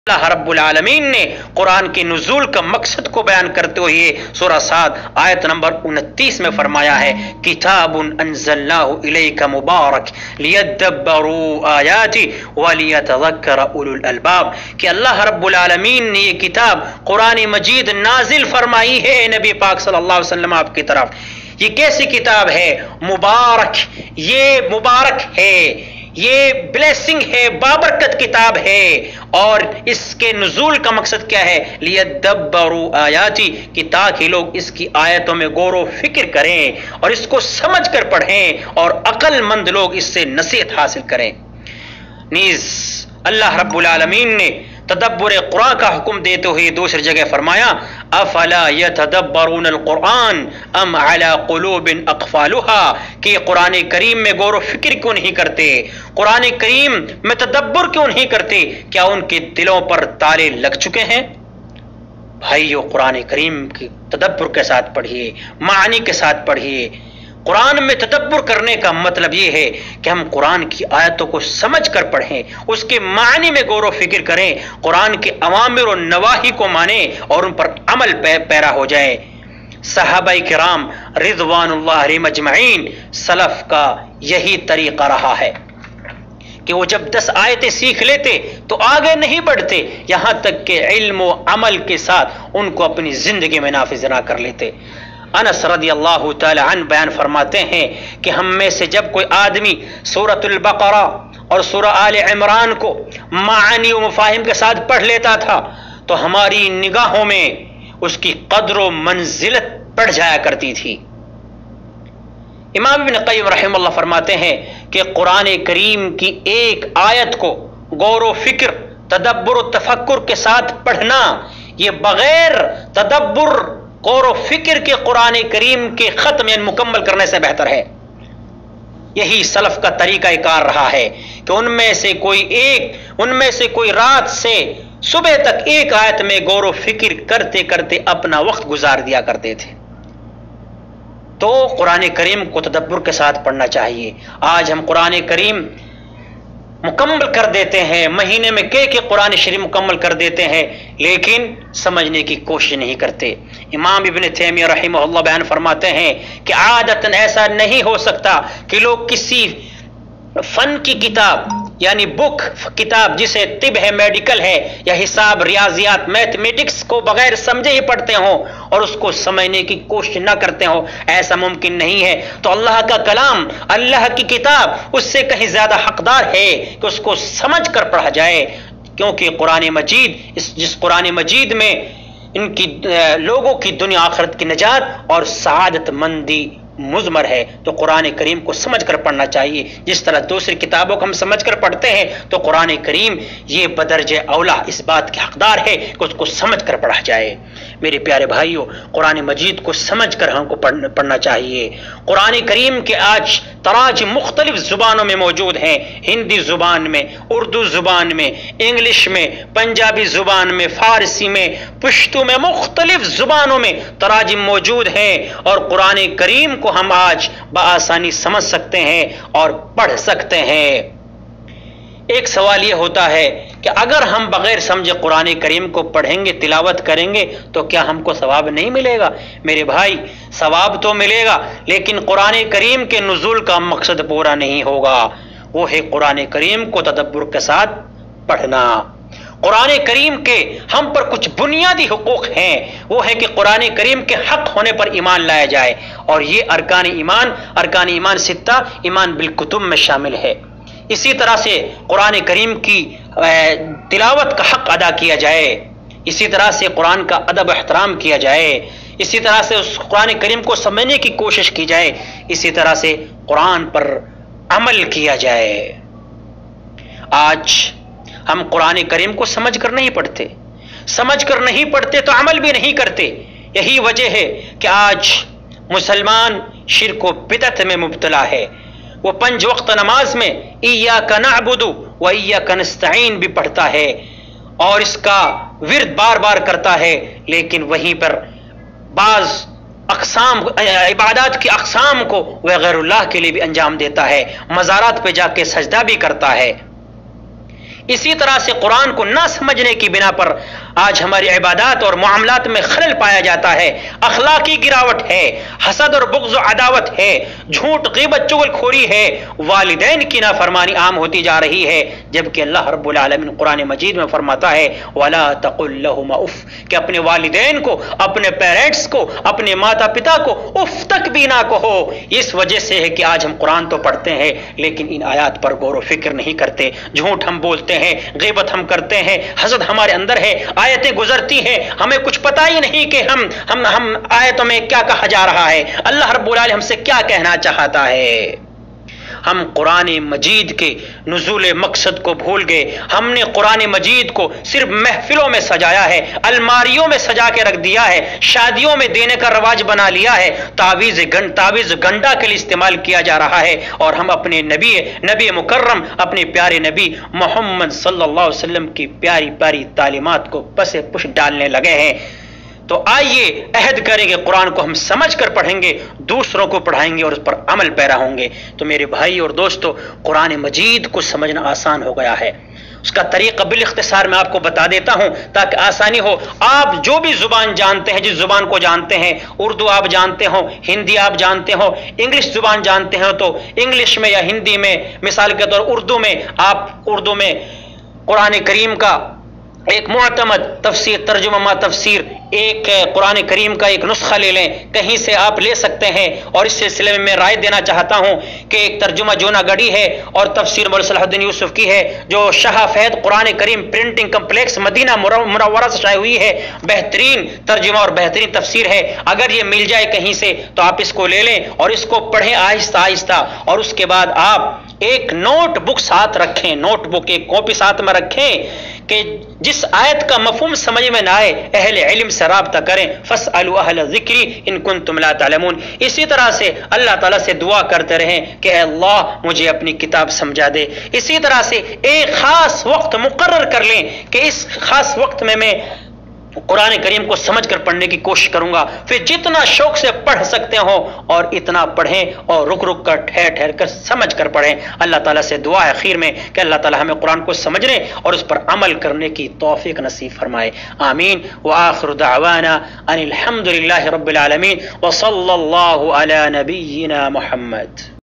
اللہ رب العالمین نے قرآن کے نزول کا مقصد کو بیان کرتے ہوئے سورہ صاد آیت نمبر 29 میں فرمایا ہے کتاب انزلناہ الیک مبارک لیدبروا آیاتی ولیتذکر اولو الالباب، کہ اللہ رب العالمین نے یہ کتاب قرآن مجید نازل فرمائی ہے نبی پاک صلی اللہ علیہ وسلم آپ کی طرف۔ یہ کیسی کتاب ہے؟ مبارک، یہ مبارک ہے، یہ بلیسنگ ہے، بابرکت کتاب ہے، اور اس کے نزول کا مقصد کیا ہے؟ لیدبروا آیاتی، کہ تاکہ لوگ اس کی آیتوں میں غور و فکر کریں اور اس کو سمجھ کر پڑھیں اور عقل مند لوگ اس سے نصیحت حاصل کریں۔ نیز اللہ رب العالمین نے تدبر قرآن کا حکم دیتے ہوئے دوسری جگہ فرمایا افلا یتدبرون القرآن ام علی قلوب اقفالها، کہ قرآن کریم میں غور و فکر کیوں نہیں کرتے، قرآن کریم میں تدبر کیوں نہیں کرتے، کیا ان کے دلوں پر تالے لگ چکے ہیں؟ بھائیو، قرآن کریم کے تدبر کے ساتھ پڑھیے، معنی کے ساتھ پڑھیے۔ قرآن میں تدبر کرنے کا مطلب یہ ہے کہ ہم قرآن کی آیتوں کو سمجھ کر پڑھیں، اس کے معنی میں غور و فکر کریں، قرآن کے اوامر و نواہی کو مانیں اور ان پر عمل پیرا ہو جائے۔ صحابہ کرام رضوان اللہ علیہم اجمعین، سلف کا یہی طریقہ رہا ہے کہ وہ جب 10 آیتیں سیکھ لیتے تو آگے نہیں بڑھتے یہاں تک کہ علم و عمل کے ساتھ ان کو اپنی زندگی میں نافذ نہ کر لیتے۔ انس رضی اللہ تعالی عنہ بیان فرماتے ہیں کہ ہم میں سے جب کوئی آدمی سورۃ البقرہ اور سورہ آل عمران کو معانی و مفاہیم کے ساتھ پڑھ لیتا تھا تو ہماری نگاہوں میں اس کی قدر و منزلت بڑھ جایا کرتی تھی۔ امام ابن قیم رحمہ اللہ فرماتے ہیں کہ قرآن کریم کی ایک آیت کو غور و فکر، تدبر و تفکر کے ساتھ پڑھنا، یہ بغیر تدبر غور و فکر کے قرآن کریم کے ختم یعنی مکمل کرنے سے بہتر ہے۔ یہی سلف کا طریقہ کار رہا ہے کہ ان میں سے کوئی رات سے صبح تک ایک آیت میں غور و فکر کرتے کرتے اپنا وقت گزار دیا کرتے تھے۔ تو قرآن کریم کو تدبر کے ساتھ پڑھنا چاہیے۔ آج ہم قرآن کریم مکمل کر دیتے ہیں، مہینے میں کہ قرآن شریف مکمل کر دیتے ہیں، لیکن سمجھنے کی کوشش نہیں کرتے۔ امام ابن تیمیہ رحمہ اللہ بیان فرماتے ہیں کہ عادتاً ایسا نہیں ہو سکتا کہ لوگ کسی فن کی کتاب یعنی بک کتاب جسے طب ہے، میڈیکل ہے یا حساب، ریاضیات، میتھمیٹکس کو بغیر سمجھے ہی پڑھتے ہوں اور اس کو سمجھنے کی کوشش نہ کرتے ہوں، ایسا ممکن نہیں ہے۔ تو اللہ کا کلام، اللہ کی کتاب اس سے کہیں زیادہ حقدار ہے کہ اس کو سمجھ کر پڑھا جائے، کیونکہ قرآن مجید جس قرآن مجید میں ان کی لوگوں کی دنیا آخرت کی نجات اور سعادت مندی مضمر ہے، تو قرآن کریم کو سمجھ کر پڑھنا چاہیے۔ جس طرح دوسری کتابوں کو ہم سمجھ کر پڑھتے ہیں تو قرآن کریم یہ بدرجہ اولا اس بات کے حقدار ہے کہ اس کو سمجھ کر پڑھا جائے۔ میرے پیارے بھائیوں، قرآن مجید کو سمجھ کر ہم کو پڑھنا چاہیے۔ قرآن کریم کے آج تراجم مختلف زبانوں میں موجود ہیں، ہندی زبان میں، اردو زبان میں، انگلش میں، پنجابی زبان میں، فارسی میں، پشتو میں، مختلف زبانوں میں تراجم موجود ہیں، اور قرآن کریم کو ہم آج بآسانی سمجھ سکتے ہیں اور پڑھ سکتے ہیں۔ ایک سوال یہ ہوتا ہے کہ اگر ہم بغیر سمجھے قرآن کریم کو پڑھیں گے، تلاوت کریں گے تو کیا ہم کو ثواب نہیں ملے گا؟ میرے بھائی، ثواب تو ملے گا، لیکن قرآن کریم کے نزول کا مقصد پورا نہیں ہوگا۔ وہ ہے قرآن کریم کو تدبر کے ساتھ پڑھنا۔ قرآن کریم کے ہم پر کچھ بنیادی حقوق ہیں، وہ ہے کہ قرآن کریم کے حق ہونے پر ایمان لایا جائے، اور یہ ارکان ایمان 6 ایمان بالکتب میں شامل ہے۔ اسی طرح سے قرآن کریم کی تلاوت کا حق ادا کیا جائے، اسی طرح سے قرآن کا ادب احترام کیا جائے، اسی طرح سے اس قرآن کریم کو سمجھنے کی کوشش کی جائے، اسی طرح سے قرآن پر عمل کیا جائے۔ آج ہم قرآن کریم کو سمجھ کر نہیں پڑھتے تو عمل بھی نہیں کرتے۔ یہی وجہ ہے کہ آج مسلمان شرک و بدعت میں مبتلا ہے۔ وہ 5 وقت نماز میں ایاک نعبد و ایاک نستعین بھی پڑھتا ہے اور اس کا ورد بار بار کرتا ہے، لیکن وہیں پر بعض عبادات کی اقسام کو وہ غیر اللہ کے لیے بھی انجام دیتا ہے، مزارات پہ جا کے سجدہ بھی کرتا ہے۔ اسی طرح سے قرآن کو نہ سمجھنے کی بنا پر آج ہماری عبادات اور معاملات میں خلل پایا جاتا ہے، اخلاقی گراوٹ ہے، حسد اور بغض و عداوت ہے، جھوٹ غیبت چغل خوری ہے، والدین کی نافرمانی عام ہوتی جا رہی ہے، جبکہ اللہ رب العالمین قرآن مجید میں فرماتا ہے وَلَا تَقُلْ لَهُمَا اُفْ، کہ اپنے والدین کو، اپنے پیرنٹس کو، اپنے ماتا پتا کو اف تک بھی نہ کہو۔ اس وجہ سے ہے کہ آج ہم قرآن تو پڑھتے ہیں لیکن ان آیات پر غور و فکر نہیں کرتے، جھوٹ ہم بولتے ہیں، غیبت ہم کرتے ہیں، حسد ہمارے اندر ہے، آیتیں گزرتی ہیں، ہمیں کچھ پتہ ہی نہیں کہ ہم آیتوں میں کیا کہا جا رہا ہے، اللہ رب العالمین ہم سے کیا کہنا چاہتا ہے۔ ہم قرآن مجید کے نزول مقصد کو بھول گئے، ہم نے قرآن مجید کو صرف محفلوں میں سجایا ہے، الماریوں میں سجا کے رکھ دیا ہے، شادیوں میں دینے کا رواج بنا لیا ہے، تعویذ گنڈا کے لیے استعمال کیا جا رہا ہے، اور ہم اپنے نبی مکرم، اپنے پیارے نبی محمد صلی اللہ علیہ وسلم کی پیاری پیاری تعلیمات کو پس پش ڈالنے لگے ہیں۔ تو آئیے عہد کریں کہ قرآن کو ہم سمجھ کر پڑھیں گے، دوسروں کو پڑھائیں گے اور اس پر عمل پیرا ہوں گے۔ تو میرے بھائی اور دوستو، قرآن مجید کو سمجھنا آسان ہو گیا ہے، اس کا طریقہ بالاختصار میں آپ کو بتا دیتا ہوں تاکہ آسانی ہو۔ آپ جو بھی زبان جانتے ہیں، جس زبان کو جانتے ہیں، اردو آپ جانتے ہو، ہندی آپ جانتے ہو، انگلش زبان جانتے ہیں تو انگلش میں یا ہندی میں، مثال کے طور اردو میں، آپ اردو میں قرآن کریم کا ایک معتمد تفسیر، ترجمہ ما تفسیر، ایک قرآن کریم کا ایک نسخہ لے لیں، کہیں سے آپ لے سکتے ہیں۔ اور اس سلسلے میں میں رائے دینا چاہتا ہوں کہ ایک ترجمہ جونا گڑھی ہے اور تفسیر مولانا صلاح الدین یوسف کی ہے، جو شاہ فہد قرآن کریم پرنٹنگ کمپلیکس مدینہ منورہ سے شائع ہوئی ہے، بہترین ترجمہ اور بہترین تفسیر ہے۔ اگر یہ مل جائے کہیں سے تو آپ اس کو لے لیں اور اس کو پڑھیں آہستہ آہستہ، اور اس کے بعد آپ ایک نوٹ بک ساتھ رکھیں، نوٹ بک ایک کاپی ساتھ میں رکھیں کہ جس آیت کا مفہوم سمجھ میں نہ آئے اہل علم سے رابطہ کریں، فاسألوا اہل الذکر ان کنتم لا تعلمون۔ اسی طرح سے اللہ تعالیٰ سے دعا کرتے رہیں کہ اے اللہ مجھے اپنی کتاب سمجھا دے۔ اسی طرح سے ایک خاص وقت مقرر کر لیں کہ اس خاص وقت میں قرآن کریم کو سمجھ کر پڑھنے کی کوشش کروں گا، پھر جتنا شوق سے پڑھ سکتے ہو اور اتنا پڑھیں اور رک رک کر ٹھہر کر سمجھ کر پڑھیں۔ اللہ تعالیٰ سے دعا ہے اخیر میں کہ اللہ تعالیٰ ہمیں قرآن کو سمجھنے اور اس پر عمل کرنے کی توفیق نصیب فرمائے، آمین۔ وآخر دعوانا ان الحمد للہ رب العالمین وصلی اللہ علی نبینا محمد۔